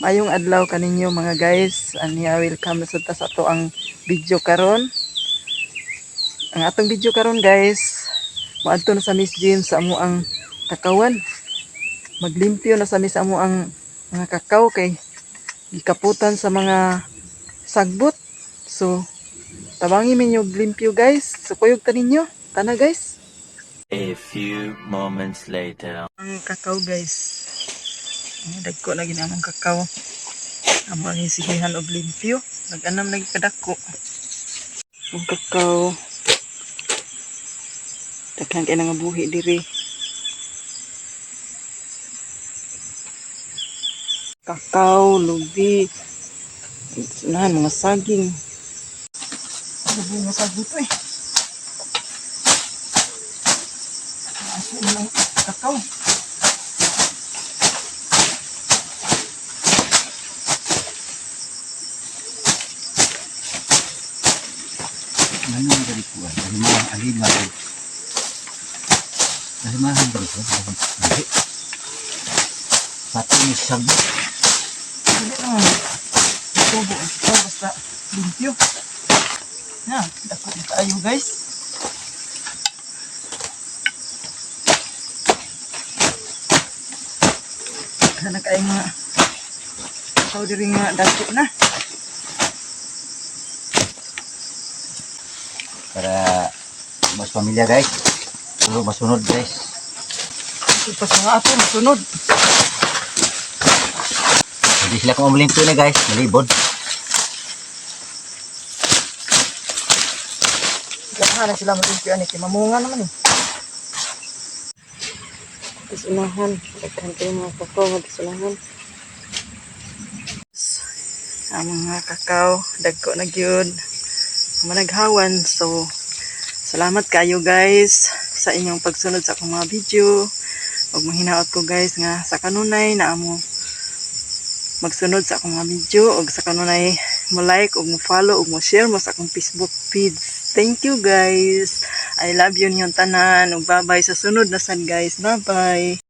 Mayong adlaw kaninyo mga guys. Aniya welcome sa to ang video karon. Ang atong video karon guys, maadto na sa Miss Jean sa amo ang kakawan. Maglimpyo na sa Miss amo ang mga kakao kay gikaputan sa mga sagbot. So tabangi minyo limpyo guys. So kuyog ta ninyo. Tana guys. A few moments later. Ang kakao guys. Dagko lagi na among kakao. Amo ang isigihan og limpyo. Nag-anam lagi kadako. Ang kakao. Daghan kay nga buhi diri. Kakao, lubi. Nahan mga saging. Lubi nga saging to eh. Aso ng kakao. Manong dari kuan, dari mana alin lagi. Dari mana dari kuan? Dari satu ni sabut. Hindi naman. Tubo. Ito basta limpyo. Yan. Dako na tayo guys. Sana kayo nga. Ikaw diri nga dako na. Para mas pamilya guys. Puro masunod guys. Ipas nga ato. Masunod. Hindi sila kung umilimpo na guys. Malibod. Ganahan na sila malimpyo. Kaya mamunga naman eh. Magkasunahan. Daghan kayo mga kakao. Magkasunahan. Ang mga kakao. Dagko na gyud. Managhawan. So, salamat kayo guys sa inyong pagsunod sa akong mga video. Huwag mahinaot ko guys nga sa kanunay na amo magsunod sa akong mga video o sa kanunay mo like o mo follow o mo share mo sa akong Facebook feeds. Thank you guys. I love you niyong tanan. Ug bye bye sa sunod na sad guys. Bye bye.